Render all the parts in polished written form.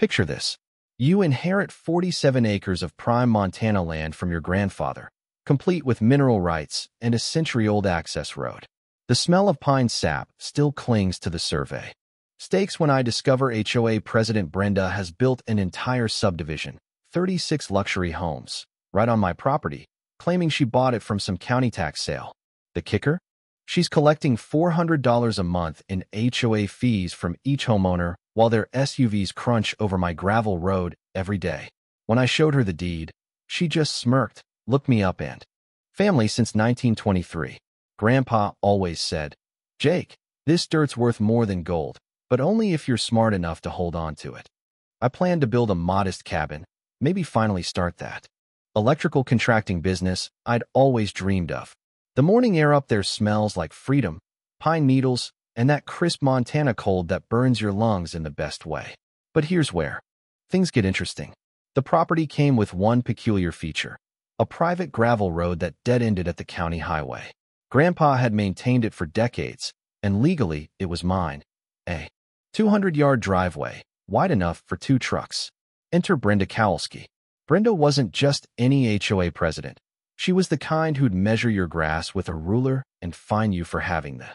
Picture this. You inherit 47 acres of prime Montana land from your grandfather, complete with mineral rights and a century-old access road. The smell of pine sap still clings to the survey. Stakes when I discover HOA President Brenda has built an entire subdivision, 36 luxury homes, right on my property, claiming she bought it from some county tax sale. The kicker? She's collecting $400 a month in HOA fees from each homeowner while their SUVs crunch over my gravel road every day. When I showed her the deed, she just smirked, looked me up and family since 1923. Grandpa always said, "Jake, this dirt's worth more than gold, but only if you're smart enough to hold on to it." I plan to build a modest cabin, maybe finally start that electrical contracting business I'd always dreamed of. The morning air up there smells like freedom, pine needles, and that crisp Montana cold that burns your lungs in the best way. But here's where things get interesting. The property came with one peculiar feature, a private gravel road that dead-ended at the county highway. Grandpa had maintained it for decades, and legally it was mine. A 200-yard driveway, wide enough for 2 trucks. Enter Brenda Kowalski. Brenda wasn't just any HOA president. She was the kind who'd measure your grass with a ruler and fine you for having the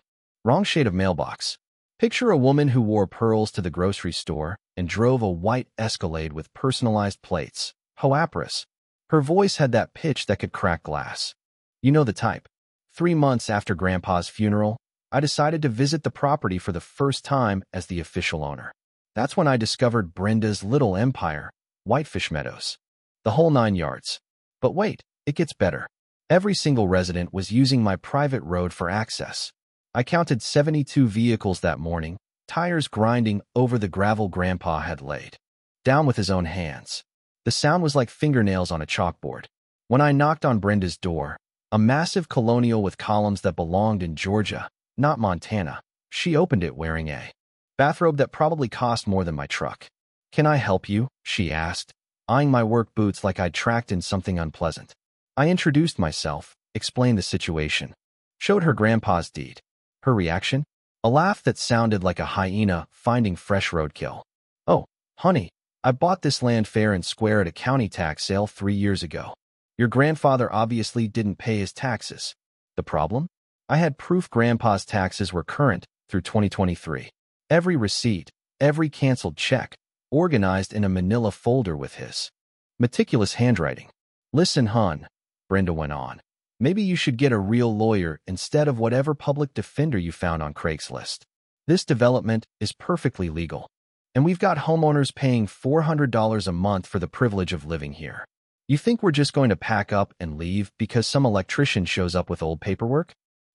wrong shade of mailbox. Picture a woman who wore pearls to the grocery store and drove a white Escalade with personalized plates, HOAPRIS. Her voice had that pitch that could crack glass. You know the type. 3 months after Grandpa's funeral, I decided to visit the property for the first time as the official owner. That's when I discovered Brenda's little empire, Whitefish Meadows. The whole 9 yards. But wait, it gets better. Every single resident was using my private road for access. I counted 72 vehicles that morning, tires grinding over the gravel Grandpa had laid down with his own hands. The sound was like fingernails on a chalkboard. When I knocked on Brenda's door, a massive colonial with columns that belonged in Georgia, not Montana, she opened it wearing a bathrobe that probably cost more than my truck. "Can I help you?" she asked, eyeing my work boots like I'd tracked in something unpleasant. I introduced myself, explained the situation, showed her Grandpa's deed. Her reaction? A laugh that sounded like a hyena finding fresh roadkill. "Oh, honey, I bought this land fair and square at a county tax sale 3 years ago. Your grandfather obviously didn't pay his taxes." The problem? I had proof Grandpa's taxes were current through 2023. Every receipt, every canceled check, organized in a manila folder with his meticulous handwriting. "Listen, hon," Brenda went on. "Maybe you should get a real lawyer instead of whatever public defender you found on Craigslist. This development is perfectly legal, and we've got homeowners paying $400 a month for the privilege of living here. You think we're just going to pack up and leave because some electrician shows up with old paperwork?"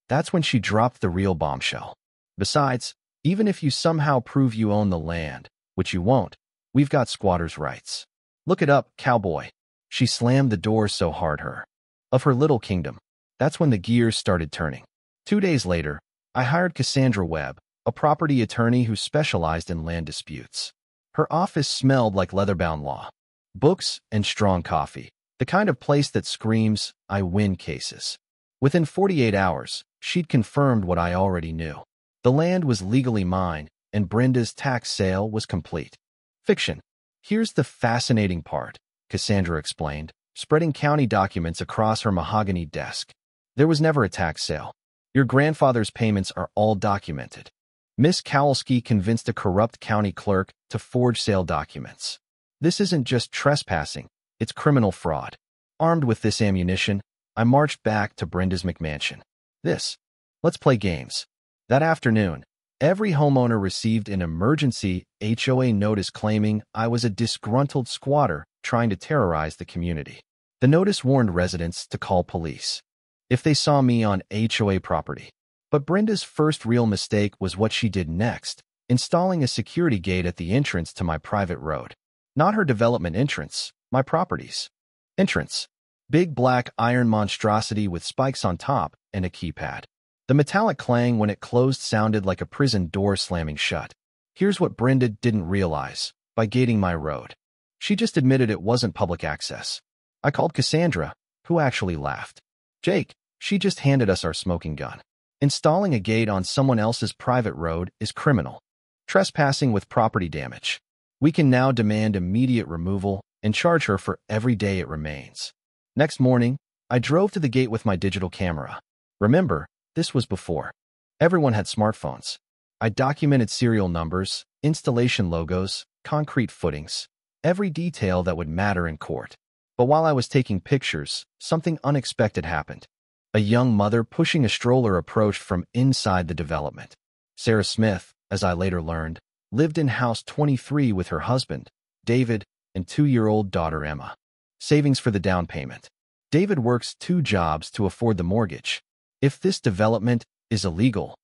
That's when she dropped the real bombshell. "Besides, even if you somehow prove you own the land, which you won't, we've got squatters' rights. Look it up, cowboy." She slammed the door so hard of her little kingdom. That's when the gears started turning. 2 days later, I hired Cassandra Webb, a property attorney who specialized in land disputes. Her office smelled like leather-bound law, books, and strong coffee, the kind of place that screams, "I win" cases. Within 48 hours, she'd confirmed what I already knew. The land was legally mine, and Brenda's tax sale was complete. Fiction. Here's the fascinating part, Cassandra explained, spreading county documents across her mahogany desk. "There was never a tax sale. Your grandfather's payments are all documented." Miss Kowalski convinced a corrupt county clerk to forge sale documents. This isn't just trespassing, it's criminal fraud. Armed with this ammunition, I marched back to Brenda's McMansion. Let's play games. That afternoon, every homeowner received an emergency HOA notice claiming I was a disgruntled squatter trying to terrorize the community. The notice warned residents to call police if they saw me on HOA property. But Brenda's first real mistake was what she did next, installing a security gate at the entrance to my private road. Not her development entrance, my property's entrance. Big black iron monstrosity with spikes on top and a keypad. The metallic clang when it closed sounded like a prison door slamming shut. Here's what Brenda didn't realize by gating my road. She just admitted it wasn't public access. I called Cassandra, who actually laughed. "Jake, she just handed us our smoking gun. Installing a gate on someone else's private road is criminal. Trespassing with property damage." We can now demand immediate removal and charge her for every day it remains. Next morning, I drove to the gate with my digital camera. Remember, this was before everyone had smartphones. I documented serial numbers, installation logos, concrete footings, every detail that would matter in court. But while I was taking pictures, something unexpected happened. A young mother pushing a stroller approached from inside the development. Sarah Smith, as I later learned, lived in house 23 with her husband, David, and 2-year-old daughter Emma. Savings for the down payment. David works 2 jobs to afford the mortgage. If this development is illegal,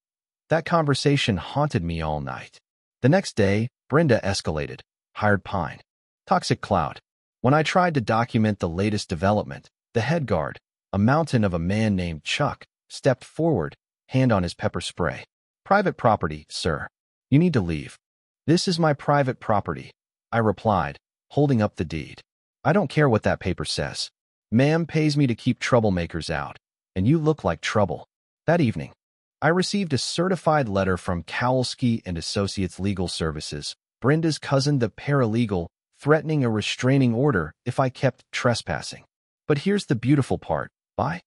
that conversation haunted me all night. The next day, Brenda escalated. Hired Pine. Toxic cloud. When I tried to document the latest development, the head guard, a mountain of a man named Chuck, stepped forward, hand on his pepper spray. Private property, sir. You need to leave. This is my private property, I replied, holding up the deed. I don't care what that paper says. Ma'am pays me to keep troublemakers out, and you look like trouble. That evening, I received a certified letter from Kowalski and Associates Legal Services, Brenda's cousin the paralegal, threatening a restraining order if I kept trespassing. But here's the beautiful part. I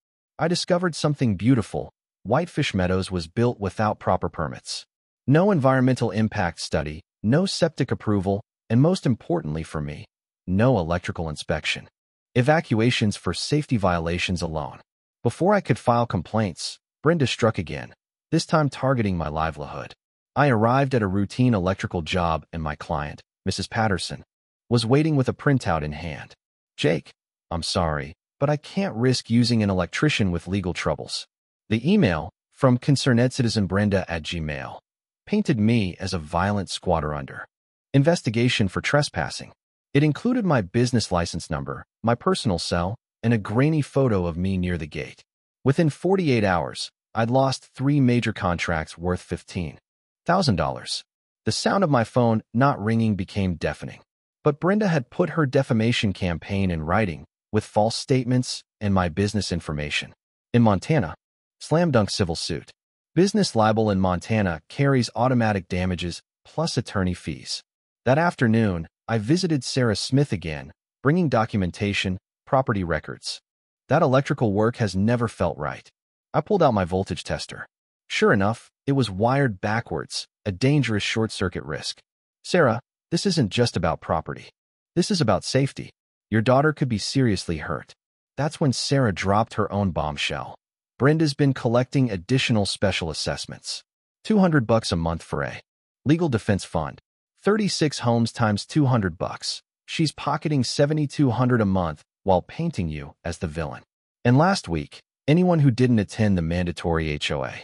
discovered something beautiful. Whitefish Meadows was built without proper permits. No environmental impact study, no septic approval, and most importantly for me, no electrical inspection. Evacuations for safety violations alone. Before I could file complaints, Brenda struck again, this time targeting my livelihood. I arrived at a routine electrical job and my client, Mrs. Patterson, was waiting with a printout in hand. Jake, I'm sorry, but I can't risk using an electrician with legal troubles. The email, from concernedcitizenbrenda@gmail, painted me as a violent squatter under investigation for trespassing. It included my business license number, my personal cell, and a grainy photo of me near the gate. Within 48 hours, I'd lost 3 major contracts worth $15,000. The sound of my phone not ringing became deafening. But Brenda had put her defamation campaign in writing, with false statements and my business information. In Montana, slam dunk civil suit. Business libel in Montana carries automatic damages plus attorney fees. That afternoon, I visited Sarah Smith again, bringing documentation, property records. That electrical work has never felt right. I pulled out my voltage tester. Sure enough, it was wired backwards, a dangerous short-circuit risk. Sarah, this isn't just about property. This is about safety. Your daughter could be seriously hurt. That's when Sarah dropped her own bombshell. Brenda's been collecting additional special assessments. $200 a month for a legal defense fund. 36 homes times $200. She's pocketing $7,200 a month while painting you as the villain. And last week, anyone who didn't attend the mandatory HOA.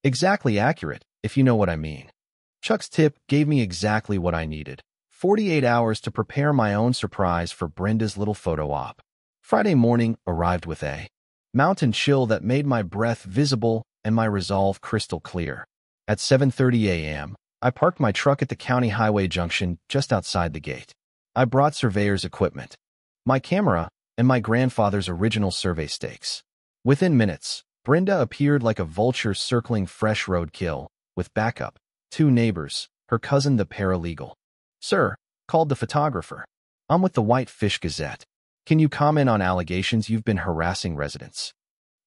Exactly accurate, if you know what I mean. Chuck's tip gave me exactly what I needed. 48 hours to prepare my own surprise for Brenda's little photo op. Friday morning arrived with a mountain chill that made my breath visible and my resolve crystal clear. At 7:30 a.m., I parked my truck at the county highway junction just outside the gate. I brought surveyor's equipment, my camera, and my grandfather's original survey stakes. Within minutes, Brenda appeared like a vulture circling fresh roadkill, with backup, 2 neighbors, her cousin the paralegal. Sir, called the photographer. I'm with the Whitefish Gazette. Can you comment on allegations you've been harassing residents?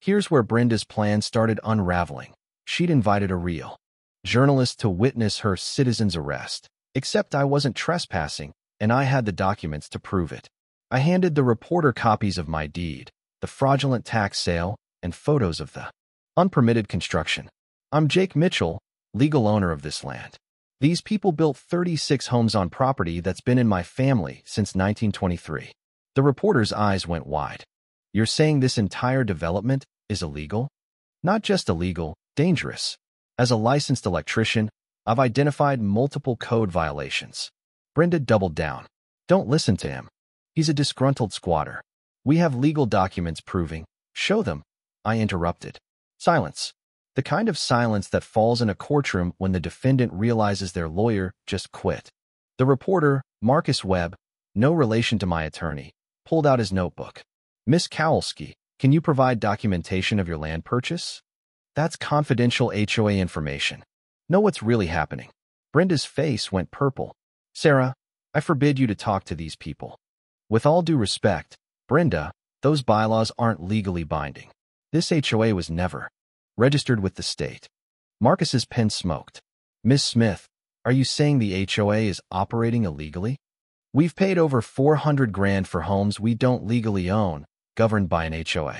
Here's where Brenda's plan started unraveling. She'd invited a real journalist to witness her citizen's arrest, except I wasn't trespassing, and I had the documents to prove it. I handed the reporter copies of my deed, the fraudulent tax sale, and photos of the unpermitted construction. I'm Jake Mitchell, legal owner of this land. These people built 36 homes on property that's been in my family since 1923. The reporter's eyes went wide. You're saying this entire development is illegal? Not just illegal, dangerous. As a licensed electrician, I've identified multiple code violations. Brenda doubled down. Don't listen to him. He's a disgruntled squatter. We have legal documents proving. Show them. I interrupted. Silence. The kind of silence that falls in a courtroom when the defendant realizes their lawyer just quit. The reporter, Marcus Webb, no relation to my attorney, pulled out his notebook. Miss Kowalski, can you provide documentation of your land purchase? That's confidential HOA information. Know what's really happening. Brenda's face went purple. Sarah, I forbid you to talk to these people. With all due respect, Brenda, those bylaws aren't legally binding. This HOA was never registered with the state. Marcus's pen smoked. Miss Smith, are you saying the HOA is operating illegally? We've paid over 400 grand for homes we don't legally own, governed by an HOA.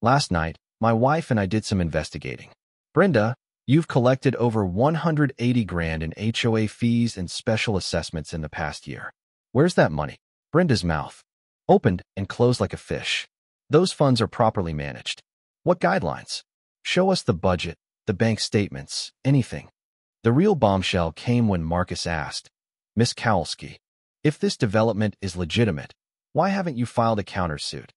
Last night, my wife and I did some investigating. Brenda, you've collected over 180 grand in HOA fees and special assessments in the past year. Where's that money? Brenda's mouth opened and closed like a fish. Those funds are properly managed. What guidelines? Show us the budget, the bank statements, anything. The real bombshell came when Marcus asked, Miss Kowalski, if this development is legitimate, why haven't you filed a countersuit?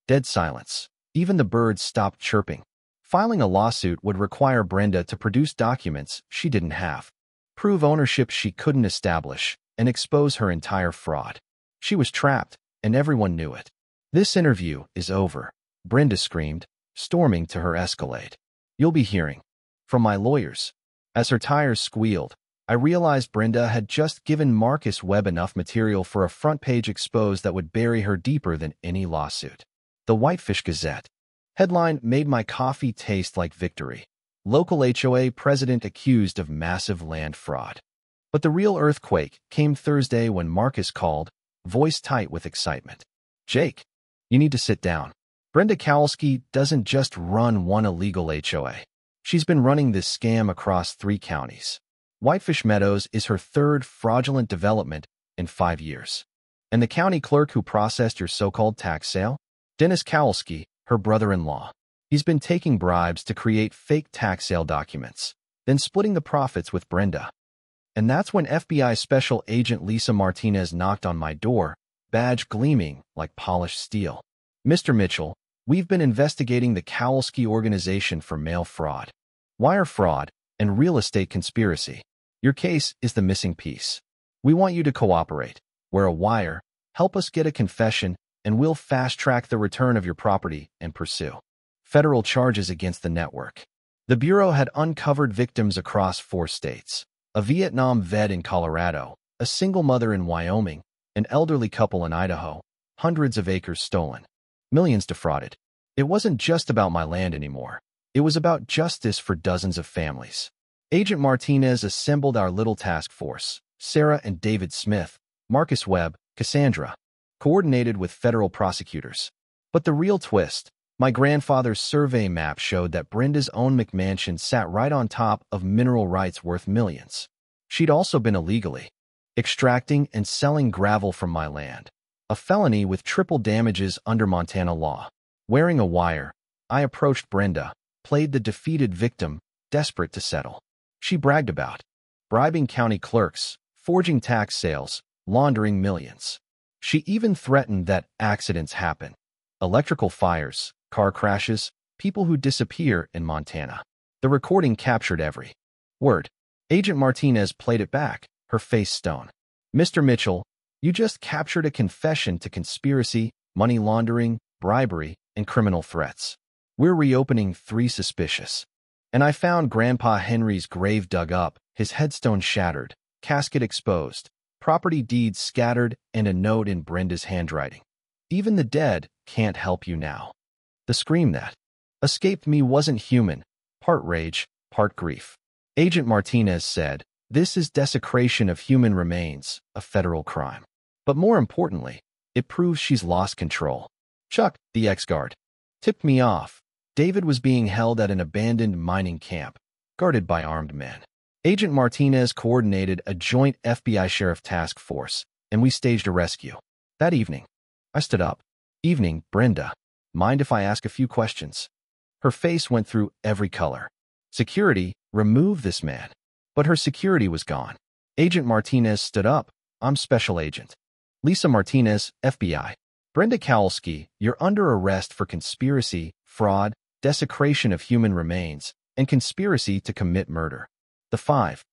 Dead silence. Even the birds stopped chirping. Filing a lawsuit would require Brenda to produce documents she didn't have, prove ownership she couldn't establish, and expose her entire fraud. She was trapped, and everyone knew it. This interview is over, Brenda screamed, storming to her Escalade. You'll be hearing from my lawyers. As her tires squealed, I realized Brenda had just given Marcus Webb enough material for a front-page expose that would bury her deeper than any lawsuit. The Whitefish Gazette headline made my coffee taste like victory. Local HOA president accused of massive land fraud. But the real earthquake came Thursday when Marcus called, voice tight with excitement. Jake, you need to sit down. Brenda Kowalski doesn't just run one illegal HOA. She's been running this scam across 3 counties. Whitefish Meadows is her 3rd fraudulent development in 5 years. And the county clerk who processed your so-called tax sale? Dennis Kowalski, her brother-in-law. He's been taking bribes to create fake tax sale documents, then splitting the profits with Brenda. And that's when FBI Special Agent Lisa Martinez knocked on my door, badge gleaming like polished steel. Mr. Mitchell, we've been investigating the Kowalski organization for mail fraud, wire fraud, and real estate conspiracy. Your case is the missing piece. We want you to cooperate. Wear a wire, help us get a confession, and we'll fast-track the return of your property and pursue federal charges against the network. The Bureau had uncovered victims across 4 states. A Vietnam vet in Colorado, a single mother in Wyoming, an elderly couple in Idaho, hundreds of acres stolen, millions defrauded. It wasn't just about my land anymore. It was about justice for dozens of families. Agent Martinez assembled our little task force, Sarah and David Smith, Marcus Webb, Cassandra, coordinated with federal prosecutors. But the real twist, my grandfather's survey map showed that Brenda's own McMansion sat right on top of mineral rights worth millions. She'd also been illegally extracting and selling gravel from my land, a felony with triple damages under Montana law. Wearing a wire, I approached Brenda, played the defeated victim, desperate to settle. She bragged about bribing county clerks, forging tax sales, laundering millions. She even threatened that accidents happen. Electrical fires, car crashes, people who disappear in Montana. The recording captured every word. Agent Martinez played it back, her face stone. Mr. Mitchell, you just captured a confession to conspiracy, money laundering, bribery, and criminal threats. We're reopening 3 suspicious. And I found Grandpa Henry's grave dug up, his headstone shattered, casket exposed, property deeds scattered, and a note in Brenda's handwriting. Even the dead can't help you now. The scream that escaped me wasn't human, part rage, part grief. Agent Martinez said, this is desecration of human remains, a federal crime. But more importantly, it proves she's lost control. Chuck, the ex-guard, tipped me off. David was being held at an abandoned mining camp, guarded by armed men. Agent Martinez coordinated a joint FBI sheriff task force, and we staged a rescue. That evening, I stood up. Evening, Brenda. Mind if I ask a few questions? Her face went through every color. Security, remove this man. But her security was gone. Agent Martinez stood up. I'm Special Agent Lisa Martinez, FBI. Brenda Kowalski, you're under arrest for conspiracy, fraud, desecration of human remains, and conspiracy to commit murder. The 5